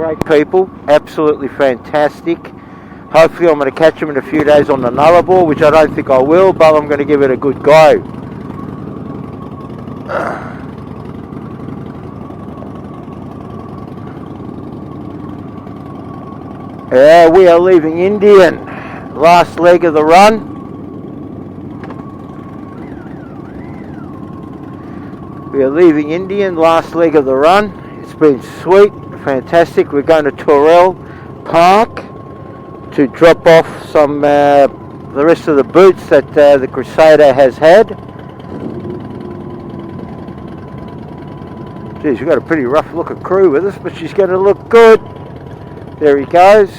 great people, absolutely fantastic. Hopefully I'm going to catch them in a few days on the Nullarbor, which I don't think I will, but I'm going to give it a good go. Yeah, we are leaving Indian, last leg of the run. We are leaving Indian, last leg of the run. It's been sweet, fantastic. We're going to Torrell Park to drop off some the rest of the boots that the Crusader has had. Geez, we've got a pretty rough looking crew with us, but she's going to look good. There he goes.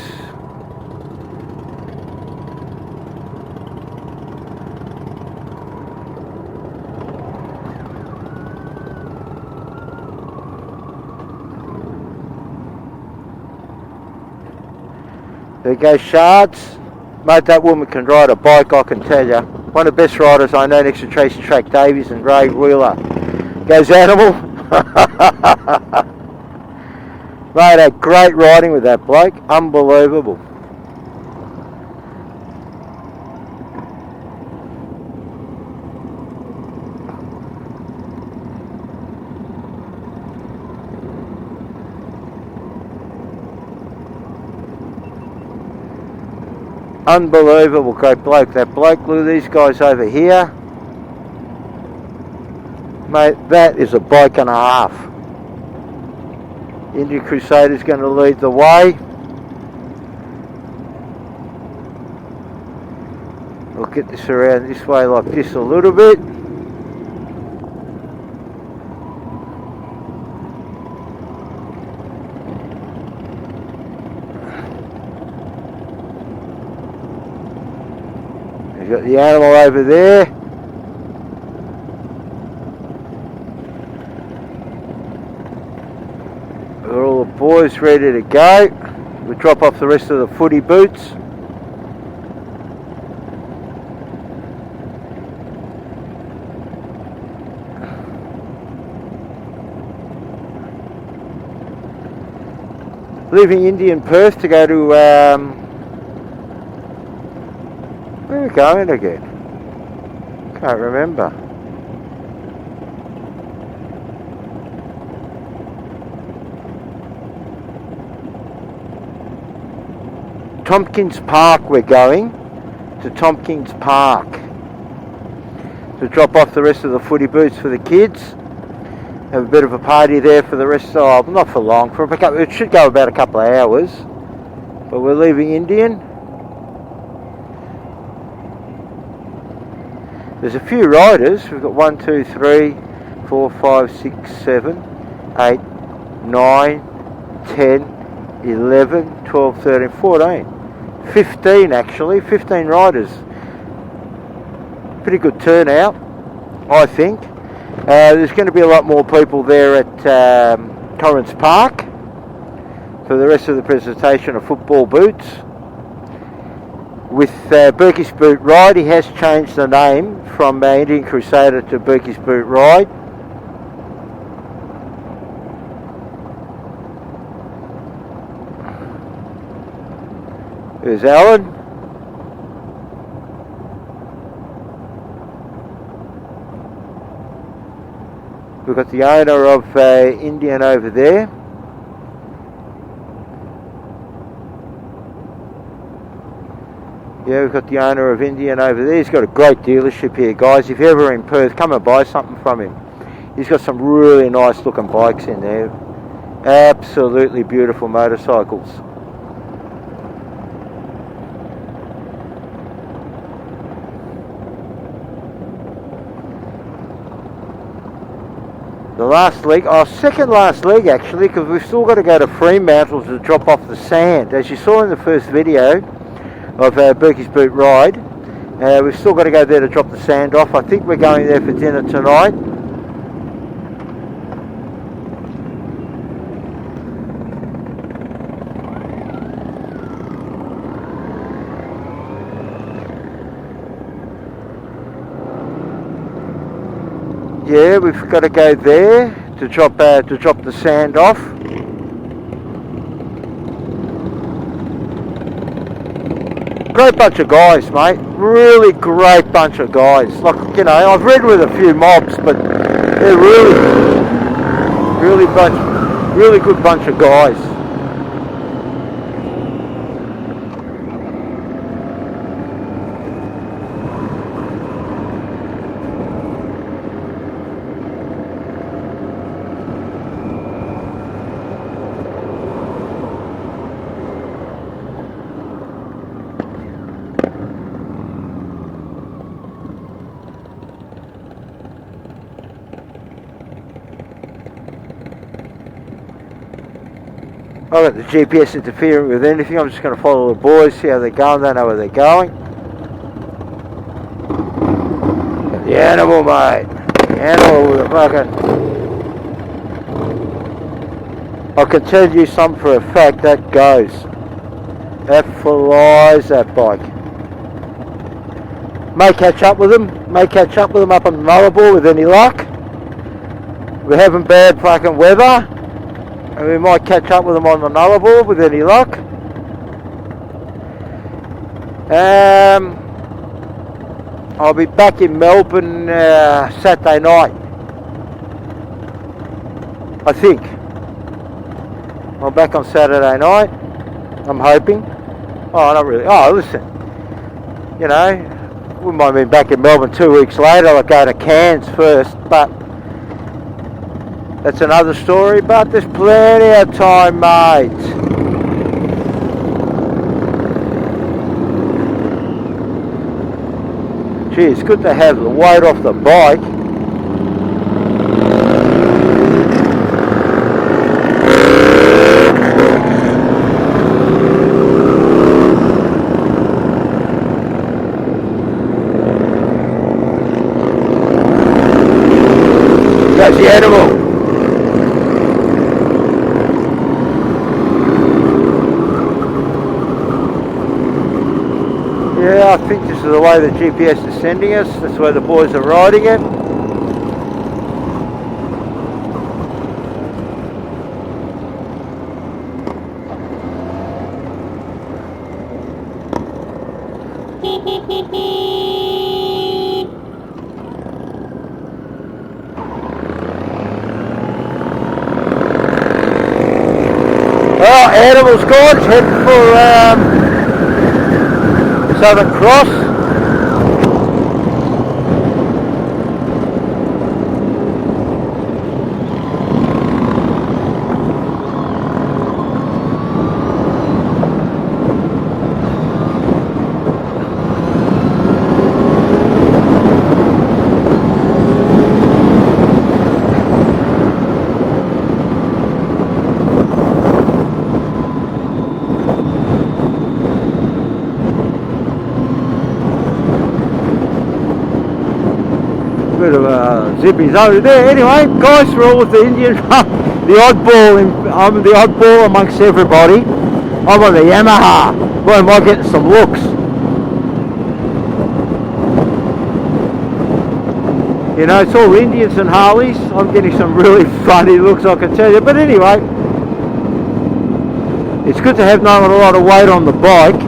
There goes Shards. Mate, that woman can ride a bike, I can tell you. One of the best riders I know next to Tracy Track Davies and Ray Wheeler. Goes Animal. Mate, had great riding with that bloke. Unbelievable. Unbelievable great bloke, that bloke. Look at these guys over here. Mate, that is a bike and a half. Indian Crusader's going to lead the way. We'll get this around this way like this a little bit. We've got the Animal over there. We've got all the boys ready to go. We'll drop off the rest of the footy boots. Leaving Indian Perth to go to where are we going again? Can't remember. Tompkins Park we're going. To Tompkins Park. To drop off the rest of the footy boots for the kids. Have a bit of a party there for the rest of, not for long, it should go about a couple of hours. But we're leaving Indian. There's a few riders. We've got 1, 2, 3, 4, 5, 6, 7, 8, 9, 10, 11, 12, 13, 14. 15 actually, 15 riders. Pretty good turnout, I think. There's going to be a lot more people there at Torrance Park for the rest of the presentation of football boots. With Bourkeys Boot Ride, he has changed the name from Indian Crusader to Bourkeys Boot Ride. There's Alan. We've got the owner of Indian over there. Yeah, we've got the owner of Indian over there. He's got a great dealership here, guys. If you're ever in Perth, come and buy something from him. He's got some really nice looking bikes in there. Absolutely beautiful motorcycles. The last leg, second last leg actually, because we've still got to go to Fremantle to drop off the sand. As you saw in the first video of Bourkeys Boot Ride, we've still got to go there to drop the sand off. I think we're going there for dinner tonight. Yeah, we've got to go there to drop the sand off. Great bunch of guys, mate. Really great bunch of guys. Like, you know, I've read with a few mobs, but they're really good bunch of guys. I've got the GPS interfering with anything. I'm just going to follow the boys, see how they're going. They know where they're going. The animal, mate. The animal with the fucking... I can tell you something for a fact, that goes. That flies, that bike. May catch up with them. May catch up with them up on the Nullarbor with any luck. We're having bad fucking weather. And we might catch up with them on the Nullarbor with any luck. I'll be back in Melbourne Saturday night, I think. I'm back on Saturday night, I'm hoping. Oh, not really. Oh, listen, you know, we might be back in Melbourne 2 weeks later. I'll go to Cairns first, but that's another story. But there's plenty of time, mate. Gee, it's good to have the weight off the bike. That's the animal. Yeah, I think this is the way the GPS is sending us. That's where the boys are riding it. Oh, animal's gone. It's heading for Southern Cross. Bit of a zippy over there. Anyway, guys, we're all with the Indian. The oddball. I'm the oddball amongst everybody. I'm on the Yamaha. Boy, am I getting some looks. You know, it's all Indians and Harleys. I'm getting some really funny looks, I can tell you. But anyway, it's good to have not a lot of weight on the bike.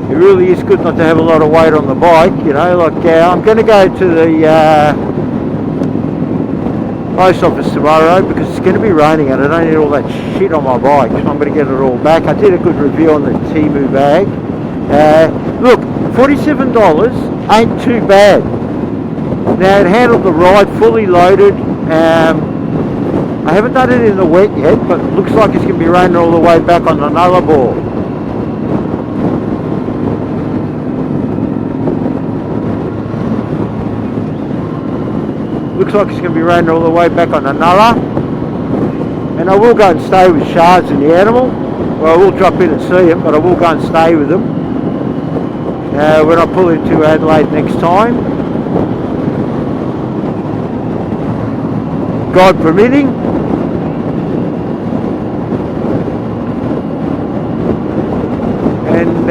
It really is good not to have a lot of weight on the bike, you know. Like I'm going to go to the post office tomorrow because it's going to be raining and I don't need all that shit on my bike. I'm going to get it all back. I did a good review on the Temu bag. Look, $47 ain't too bad. Now it handled the ride fully loaded. I haven't done it in the wet yet, but it looks like it's going to be raining all the way back on the Nullarbor. Looks like it's going to be raining all the way back on the Nulla. And I will go and stay with Shards and the animal. Well, I will drop in and see him, but I will go and stay with them when I pull into Adelaide next time. God permitting. And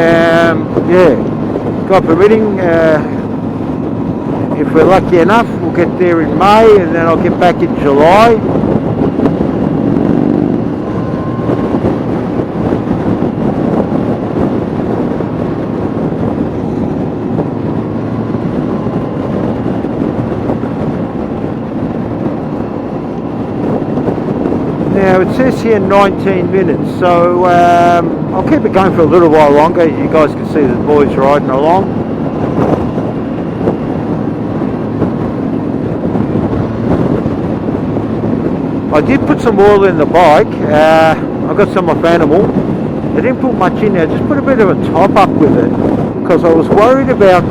yeah, God permitting, if we're lucky enough, we'll get there in May and then I'll get back in July. Now it says here 19 minutes, so I'll keep it going for a little while longer. You guys can see the boys riding along. I did put some oil in the bike. I got some off Animal. I didn't put much in there, just put a bit of a top up with it because I was worried about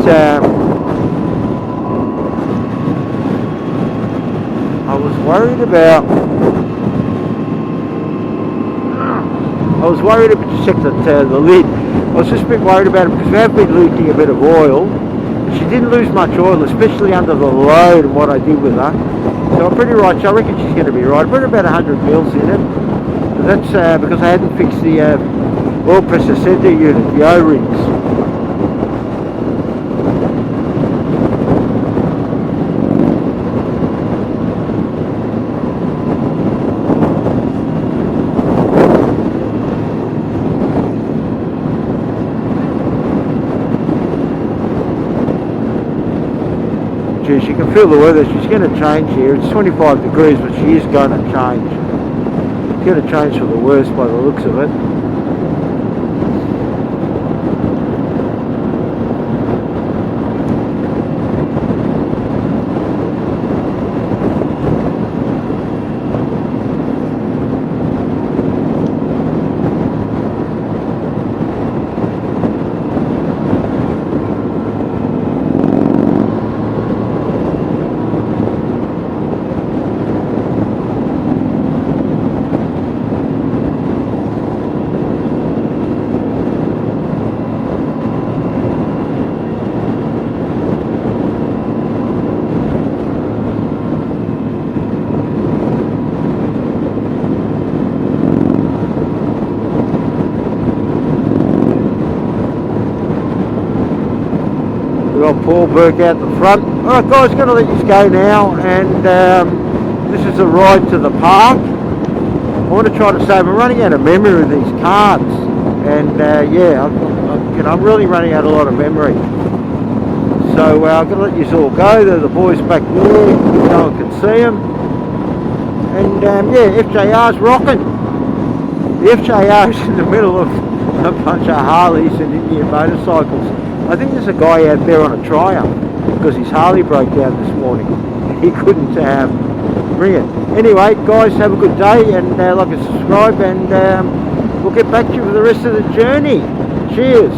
just check the lid. I was just a bit worried about it because we have been leaking a bit of oil. She didn't lose much oil, especially under the load and what I did with her. So I'm pretty right. I reckon she's going to be right. I put about 100 mils in it. That's because I hadn't fixed the oil pressure center unit, the O-rings. Geez, you can feel the weather. She's going to change here. It's 25 degrees, but she is going to change. It's going to change for the worse by the looks of it. We've got Paul Burke out the front. Alright guys, going to let you go now, and this is a ride to the park. I want to try to save. I'm running out of memory with these cards, and yeah, I'm really running out a lot of memory. So I'm going to let you all go. There are the boys back there, no one can see them. And yeah, FJR's rocking. The FJR's in the middle of a bunch of Harleys and Indian motorcycles. I think there's a guy out there on a Triumph because his Harley broke down this morning. He couldn't bring it. Anyway, guys, have a good day, and like and subscribe, and we'll get back to you for the rest of the journey. Cheers.